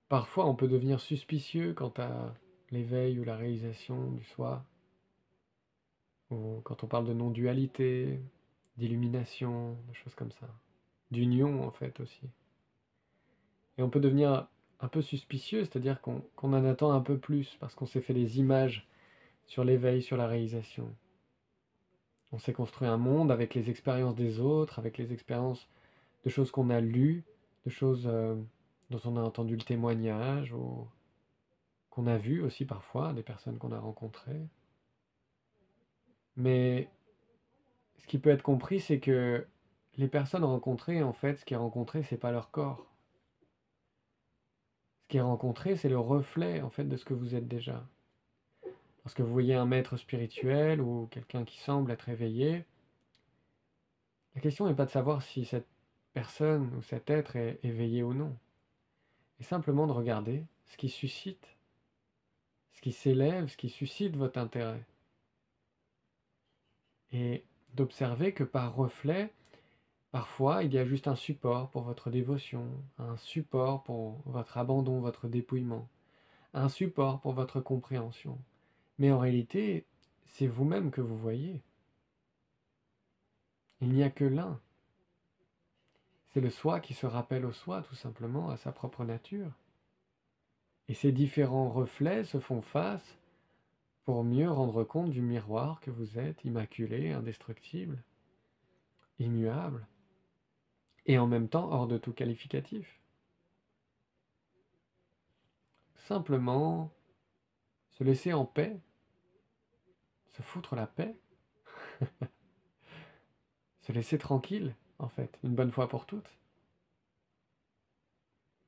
Parfois, on peut devenir suspicieux quant à l'éveil ou la réalisation du soi, ou quand on parle de non-dualité, d'illumination, de choses comme ça. D'union, en fait, aussi. Et on peut devenir un peu suspicieux, c'est-à-dire qu'on en attend un peu plus, parce qu'on s'est fait des images sur l'éveil, sur la réalisation. On s'est construit un monde avec les expériences des autres, avec les expériences de choses qu'on a lues, de choses dont on a entendu le témoignage, ou qu'on a vues aussi parfois, des personnes qu'on a rencontrées. Mais ce qui peut être compris, c'est que les personnes rencontrées, en fait, ce qui est rencontré, c'est pas leur corps. Ce qui est rencontré, c'est le reflet, en fait, de ce que vous êtes déjà. Lorsque vous voyez un maître spirituel ou quelqu'un qui semble être éveillé, la question n'est pas de savoir si cette personne ou cet être est éveillé ou non, et simplement de regarder ce qui suscite, ce qui s'élève, ce qui suscite votre intérêt, et d'observer que par reflet, parfois il y a juste un support pour votre dévotion, un support pour votre abandon, votre dépouillement, un support pour votre compréhension. Mais en réalité, c'est vous-même que vous voyez. Il n'y a que l'un. C'est le soi qui se rappelle au soi, tout simplement, à sa propre nature. Et ces différents reflets se font face pour mieux rendre compte du miroir que vous êtes, immaculé, indestructible, immuable, et en même temps hors de tout qualificatif. Simplement se laisser en paix, se foutre la paix, se laisser tranquille, en fait, une bonne fois pour toutes.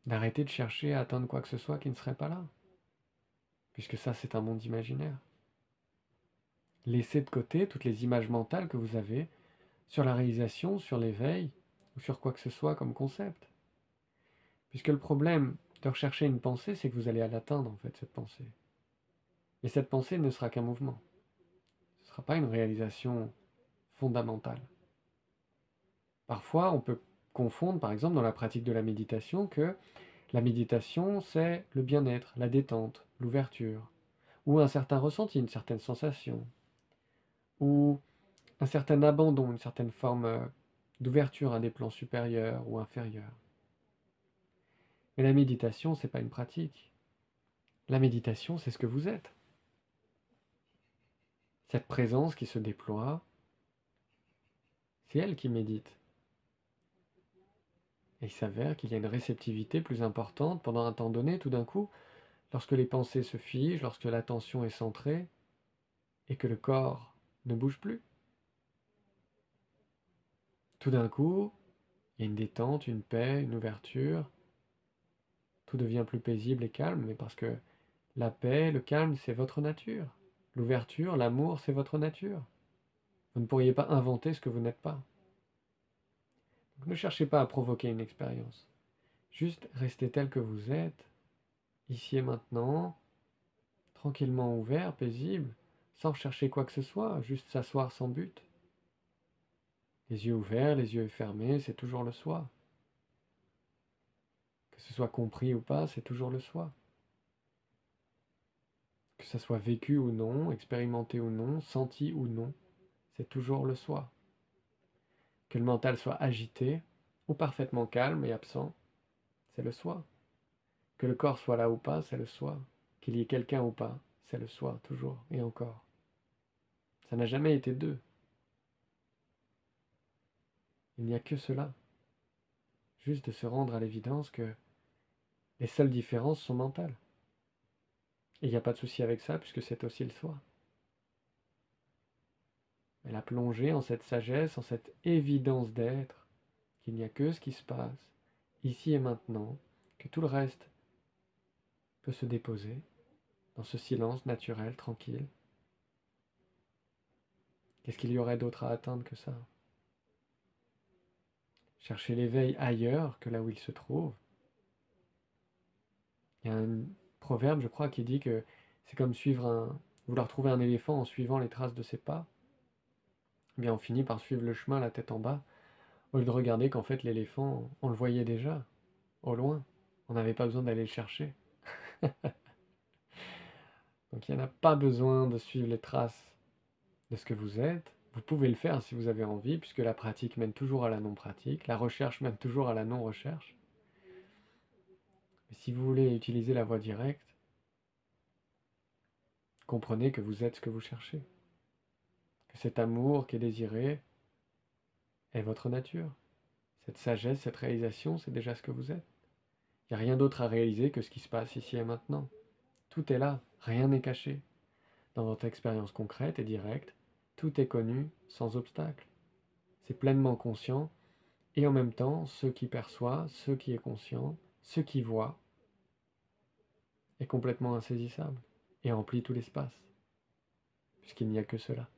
D'arrêter de chercher à atteindre quoi que ce soit qui ne serait pas là, puisque ça c'est un monde imaginaire. Laissez de côté toutes les images mentales que vous avez sur la réalisation, sur l'éveil, ou sur quoi que ce soit comme concept. Puisque le problème de rechercher une pensée, c'est que vous allez l'atteindre, en fait, cette pensée. Et cette pensée ne sera qu'un mouvement. Ce ne sera pas une réalisation fondamentale. Parfois, on peut confondre, par exemple, dans la pratique de la méditation, que la méditation, c'est le bien-être, la détente, l'ouverture, ou un certain ressenti, une certaine sensation, ou un certain abandon, une certaine forme d'ouverture à des plans supérieurs ou inférieurs. Mais la méditation, c'est pas une pratique. La méditation, c'est ce que vous êtes. Cette présence qui se déploie, c'est elle qui médite. Et il s'avère qu'il y a une réceptivité plus importante pendant un temps donné, tout d'un coup, lorsque les pensées se figent, lorsque l'attention est centrée, et que le corps ne bouge plus. Tout d'un coup, il y a une détente, une paix, une ouverture. Tout devient plus paisible et calme, mais parce que la paix, le calme, c'est votre nature. L'ouverture, l'amour, c'est votre nature. Vous ne pourriez pas inventer ce que vous n'êtes pas. Donc ne cherchez pas à provoquer une expérience. Juste restez tel que vous êtes, ici et maintenant, tranquillement ouvert, paisible, sans chercher quoi que ce soit, juste s'asseoir sans but. Les yeux ouverts, les yeux fermés, c'est toujours le soi. Que ce soit compris ou pas, c'est toujours le soi. Que ce soit vécu ou non, expérimenté ou non, senti ou non, c'est toujours le soi. Que le mental soit agité ou parfaitement calme et absent, c'est le soi. Que le corps soit là ou pas, c'est le soi. Qu'il y ait quelqu'un ou pas, c'est le soi, toujours et encore. Ça n'a jamais été deux. Il n'y a que cela. Juste de se rendre à l'évidence que les seules différences sont mentales. Et il n'y a pas de souci avec ça, puisque c'est aussi le soi. Mais la plonger en cette sagesse, en cette évidence d'être, qu'il n'y a que ce qui se passe, ici et maintenant, que tout le reste peut se déposer dans ce silence naturel, tranquille. Qu'est-ce qu'il y aurait d'autre à atteindre que ça? Chercher l'éveil ailleurs que là où il se trouve. Il y a un proverbe, je crois, qui dit que c'est comme vouloir trouver un éléphant en suivant les traces de ses pas. Eh bien, on finit par suivre le chemin la tête en bas, au lieu de regarder qu'en fait l'éléphant, on le voyait déjà, au loin. On n'avait pas besoin d'aller le chercher. Donc il n'y en a pas besoin de suivre les traces de ce que vous êtes. Vous pouvez le faire si vous avez envie, puisque la pratique mène toujours à la non-pratique, la recherche mène toujours à la non-recherche. Mais si vous voulez utiliser la voie directe, comprenez que vous êtes ce que vous cherchez. Que cet amour qui est désiré est votre nature. Cette sagesse, cette réalisation, c'est déjà ce que vous êtes. Il n'y a rien d'autre à réaliser que ce qui se passe ici et maintenant. Tout est là, rien n'est caché. Dans votre expérience concrète et directe, tout est connu sans obstacle. C'est pleinement conscient, et en même temps, ce qui perçoit, ce qui est conscient, ce qui voit, est complètement insaisissable, et emplit tout l'espace, puisqu'il n'y a que cela.